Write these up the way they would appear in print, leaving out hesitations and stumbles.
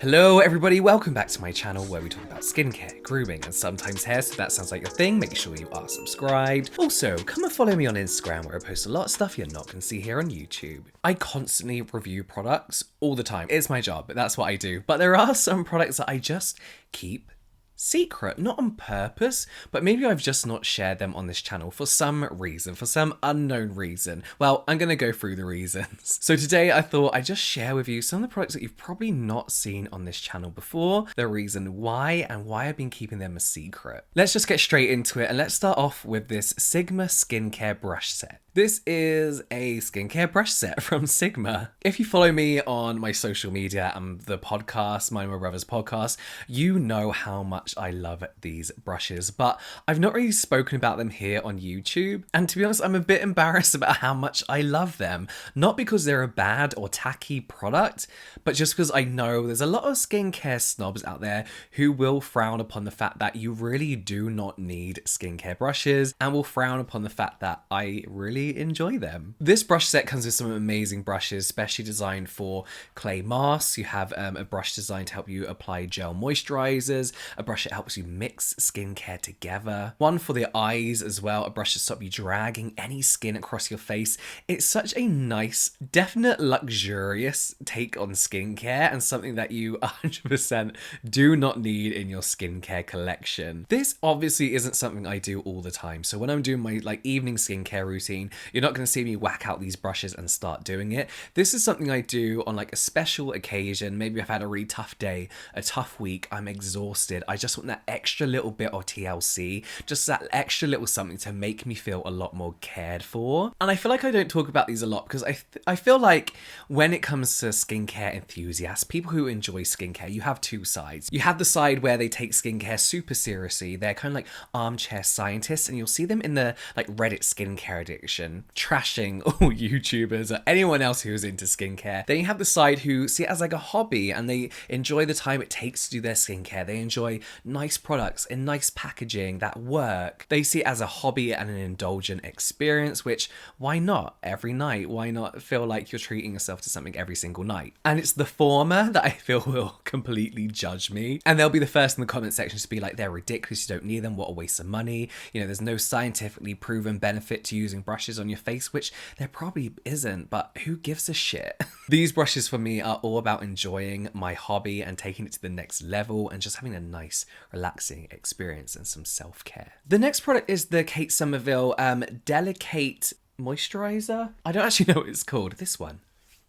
Hello everybody, welcome back to my channel where we talk about skincare, grooming and sometimes hair, so if that sounds like your thing, make sure you are subscribed. Also, come and follow me on Instagram where I post a lot of stuff you're not going to see here on YouTube. I constantly review products all the time. It's my job, that's what I do. But there are some products that I just keep secret, not on purpose, but maybe I've just not shared them on this channel for some reason, for some unknown reason. Well, I'm gonna go through the reasons. So today I thought I'd just share with you some of the products that you've probably not seen on this channel before, the reason why, and why I've been keeping them a secret. Let's just get straight into it, and let's start off with this Sigma skincare brush set. This is a skincare brush set from Sigma. If you follow me on my social media and the podcast, My Brother's podcast, you know how much I love these brushes, but I've not really spoken about them here on YouTube. And to be honest, I'm a bit embarrassed about how much I love them. Not because they're a bad or tacky product, but just because I know there's a lot of skincare snobs out there who will frown upon the fact that you really do not need skincare brushes and will frown upon the fact that I really enjoy them. This brush set comes with some amazing brushes, specially designed for clay masks. You have a brush designed to help you apply gel moisturizers, a brush that helps you mix skincare together, one for the eyes as well, a brush to stop you dragging any skin across your face. It's such a nice, definite luxurious take on skincare and something that you 100% do not need in your skincare collection. This obviously isn't something I do all the time, so when I'm doing my evening skincare routine, you're not going to see me whack out these brushes and start doing it. This is something I do on a special occasion. Maybe I've had a really tough day, a tough week, I'm exhausted, I just want that extra little bit of TLC, just that extra little something to make me feel a lot more cared for. And I feel like I don't talk about these a lot because I feel like when it comes to skincare enthusiasts, people who enjoy skincare, you have two sides. You have the side where they take skincare super seriously. They're kind of like armchair scientists, and you'll see them in the Reddit skincare addiction, trashing all YouTubers or anyone else who's into skincare. Then you have the side who see it as a hobby and they enjoy the time it takes to do their skincare. They enjoy nice products and nice packaging that work. They see it as a hobby and an indulgent experience, which why not every night? Why not feel like you're treating yourself to something every single night? And it's the former that I feel will completely judge me. And they'll be the first in the comment section to be like, they're ridiculous, you don't need them, what a waste of money. You know, there's no scientifically proven benefit to using brushes on your face, which there probably isn't, but who gives a shit? These brushes for me are all about enjoying my hobby and taking it to the next level and just having a nice, relaxing experience and some self-care. The next product is the Kate Somerville DeliKate Moisturizer. I don't actually know what it's called. This one.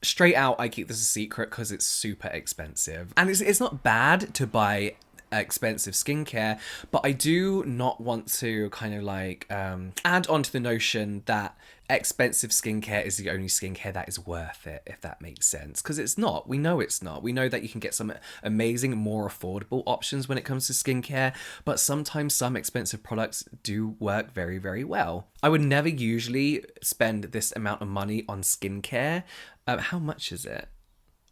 Straight out, I keep this a secret because it's super expensive. And it's not bad to buy expensive skincare, but I do not want to add on to the notion that expensive skincare is the only skincare that is worth it, if that makes sense, because it's not. We know it's not. We know that you can get some amazing, more affordable options when it comes to skincare, but sometimes some expensive products do work very, very well. I would never usually spend this amount of money on skincare. How much is it?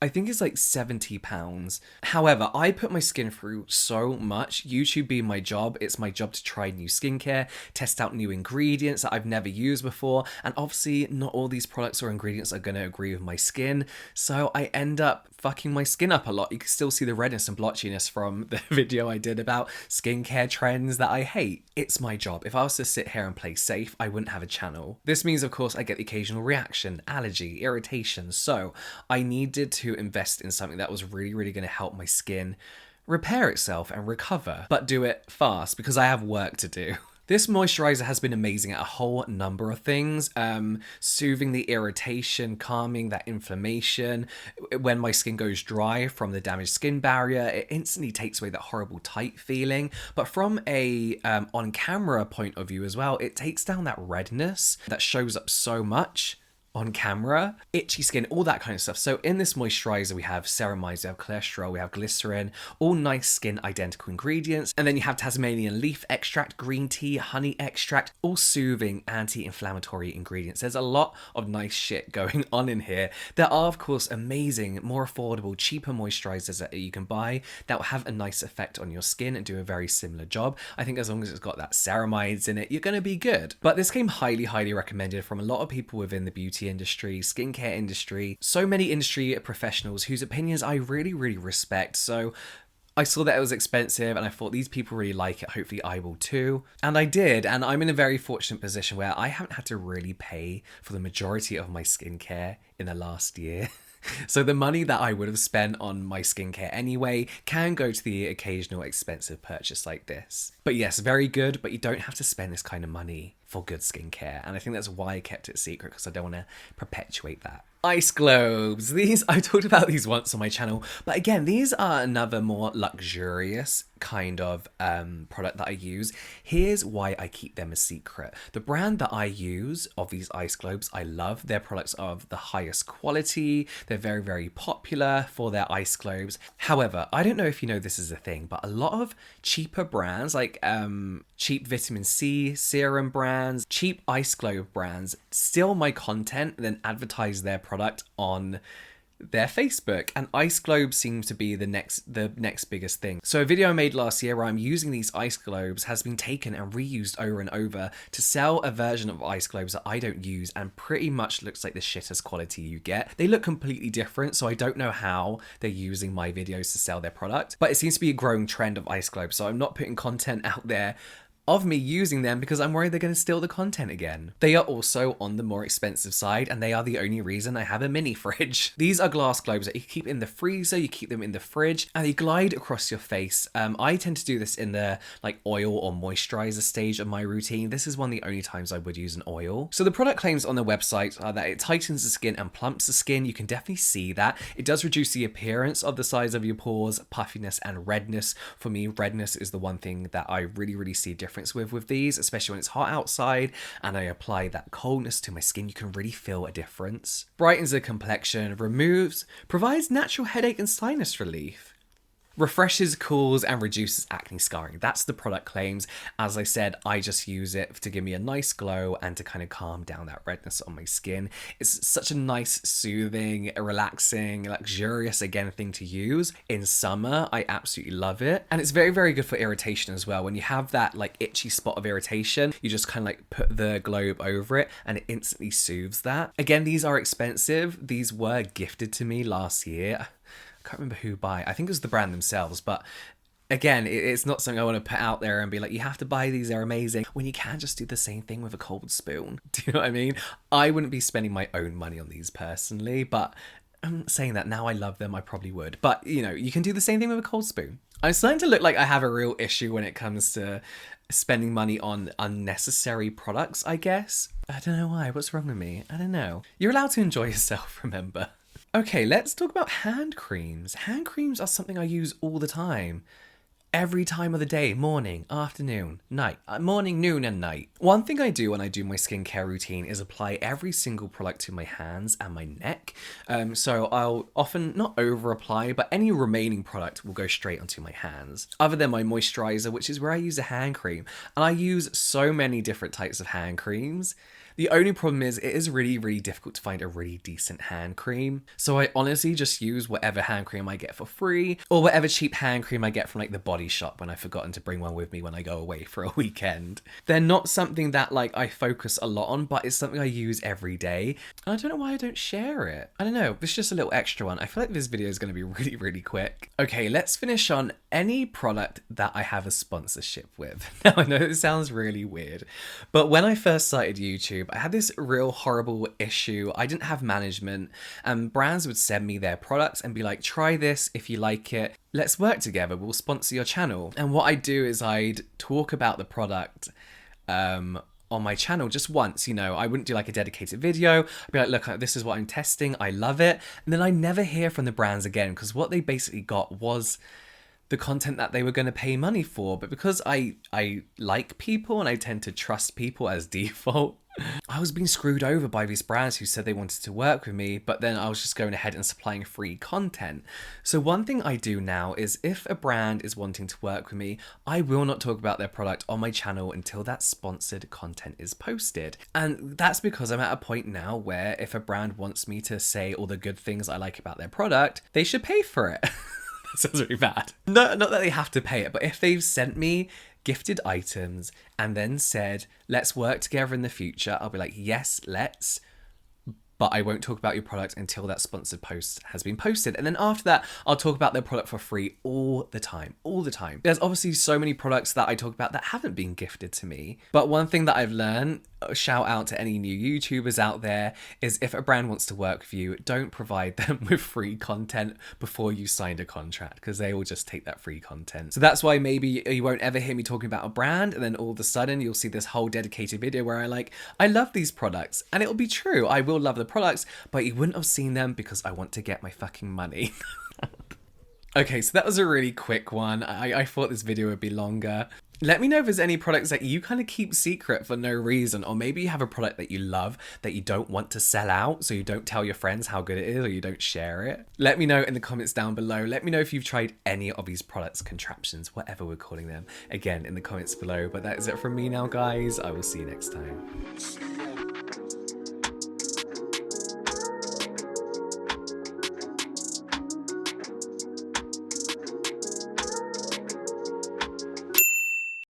I think it's £70. However, I put my skin through so much. YouTube being my job, it's my job to try new skincare, test out new ingredients that I've never used before, and obviously not all these products or ingredients are going to agree with my skin, so I end up fucking my skin up a lot. You can still see the redness and blotchiness from the video I did about skincare trends that I hate. It's my job. If I was to sit here and play safe, I wouldn't have a channel. This means, of course, I get the occasional reaction, allergy, irritation, so I needed to invest in something that was really, really going to help my skin repair itself and recover, but do it fast because I have work to do. This moisturizer has been amazing at a whole number of things, soothing the irritation, calming that inflammation. When my skin goes dry from the damaged skin barrier, it instantly takes away that horrible tight feeling. But from a on-camera point of view as well, it takes down that redness that shows up so much on camera, itchy skin, all that kind of stuff. So in this moisturizer, we have ceramides, we have cholesterol, we have glycerin, all nice skin identical ingredients. And then you have Tasmanian leaf extract, green tea, honey extract, all soothing anti-inflammatory ingredients. There's a lot of nice shit going on in here. There are, of course, amazing, more affordable, cheaper moisturizers that you can buy that will have a nice effect on your skin and do a very similar job. I think as long as it's got that ceramides in it, you're going to be good. But this came highly, highly recommended from a lot of people within the beauty beauty industry, skincare industry, so many industry professionals whose opinions I really, really respect. So I saw that it was expensive and I thought these people really like it, hopefully I will too. And I did, and I'm in a very fortunate position where I haven't had to really pay for the majority of my skincare in the last year. So the money that I would have spent on my skincare anyway can go to the occasional expensive purchase like this. But yes, very good, but you don't have to spend this kind of money for good skincare. And I think that's why I kept it secret, because I don't want to perpetuate that. Ice globes. These, I talked about these once on my channel, but again, these are another more luxurious kind of product that I use. Here's why I keep them a secret. The brand that I use of these ice globes, I love. Their products are of the highest quality. They're very, very popular for their ice globes. However, I don't know if you know this is a thing, but a lot of cheaper brands, like cheap vitamin C serum brands, cheap ice globe brands, steal my content and then advertise their product on their Facebook, and ice globes seems to be the next biggest thing. So a video I made last year where I'm using these ice globes has been taken and reused over and over to sell a version of ice globes that I don't use, and pretty much looks like the shittest quality you get. They look completely different, so I don't know how they're using my videos to sell their product, but it seems to be a growing trend of ice globes, so I'm not putting content out there of me using them because I'm worried they're going to steal the content again. They are also on the more expensive side, and they are the only reason I have a mini fridge. These are glass globes that you keep in the freezer, you keep them in the fridge, and they glide across your face. I tend to do this in the like oil or moisturizer stage of my routine. This is one of the only times I would use an oil. So the product claims on the website are that it tightens the skin and plumps the skin. You can definitely see that. It does reduce the appearance of the size of your pores, puffiness, and redness. For me, redness is the one thing that I really, really see a difference with these, especially when it's hot outside and I apply that coldness to my skin. You can really feel a difference. Brightens the complexion, provides natural headache and sinus relief. Refreshes, cools, and reduces acne scarring. That's the product claims. As I said, I just use it to give me a nice glow and to kind of calm down that redness on my skin. It's such a nice, soothing, relaxing, luxurious, again, thing to use. In summer, I absolutely love it. And it's very, very good for irritation as well. When you have that like itchy spot of irritation, you just kind of like put the globe over it and it instantly soothes that. Again, these are expensive. These were gifted to me last year. I can't remember who by. I think it was the brand themselves, but again, it's not something I want to put out there and be like, you have to buy these, they're amazing, when you can just do the same thing with a cold spoon. Do you know what I mean? I wouldn't be spending my own money on these personally, but I'm saying that now I love them, I probably would. But, you know, you can do the same thing with a cold spoon. I'm starting to look like I have a real issue when it comes to spending money on unnecessary products, I guess. I don't know why. What's wrong with me? I don't know. You're allowed to enjoy yourself, remember? Okay, let's talk about hand creams. Hand creams are something I use all the time. Every time of the day, morning, afternoon, night, morning, noon, and night. One thing I do when I do my skincare routine is apply every single product to my hands and my neck. So I'll often not over apply, but any remaining product will go straight onto my hands. Other than my moisturizer, which is where I use a hand cream. And I use so many different types of hand creams. The only problem is it is really, really difficult to find a really decent hand cream. So I honestly just use whatever hand cream I get for free, or whatever cheap hand cream I get from like the Body Shop when I've forgotten to bring one with me when I go away for a weekend. They're not something that like I focus a lot on, but it's something I use every day. And I don't know why I don't share it. I don't know, it's just a little extra one. I feel like this video is going to be really, really quick. Okay, let's finish on any product that I have a sponsorship with. Now I know it sounds really weird, but when I first started YouTube, I had this real horrible issue. I didn't have management, and brands would send me their products and be like, try this if you like it. Let's work together. We'll sponsor your channel. And what I'd do is I'd talk about the product on my channel just once, you know. I wouldn't do like a dedicated video. I'd be like, look, this is what I'm testing. I love it. And then I never hear from the brands again, because what they basically got was the content that they were going to pay money for. But because I like people and I tend to trust people as default, I was being screwed over by these brands who said they wanted to work with me, but then I was just going ahead and supplying free content. So one thing I do now is if a brand is wanting to work with me, I will not talk about their product on my channel until that sponsored content is posted. And that's because I'm at a point now where if a brand wants me to say all the good things I like about their product, they should pay for it. That sounds really bad. No, not that they have to pay it, but if they've sent me gifted items and then said, let's work together in the future, I'll be like, yes, let's. but I won't talk about your product until that sponsored post has been posted. And then after that, I'll talk about their product for free all the time, all the time. There's obviously so many products that I talk about that haven't been gifted to me. But one thing that I've learned, shout out to any new YouTubers out there, is if a brand wants to work with you, don't provide them with free content before you signed a contract, because they will just take that free content. So that's why maybe you won't ever hear me talking about a brand, and then all of a sudden you'll see this whole dedicated video where I love these products, and it'll be true. I will love the products, but you wouldn't have seen them because I want to get my fucking money. Okay, so that was a really quick one. I thought this video would be longer. Let me know if there's any products that you kind of keep secret for no reason, or maybe you have a product that you love that you don't want to sell out, so you don't tell your friends how good it is, or you don't share it. Let me know in the comments down below. Let me know if you've tried any of these products, contraptions, whatever we're calling them, again in the comments below. But that is it from me now, guys. I will see you next time.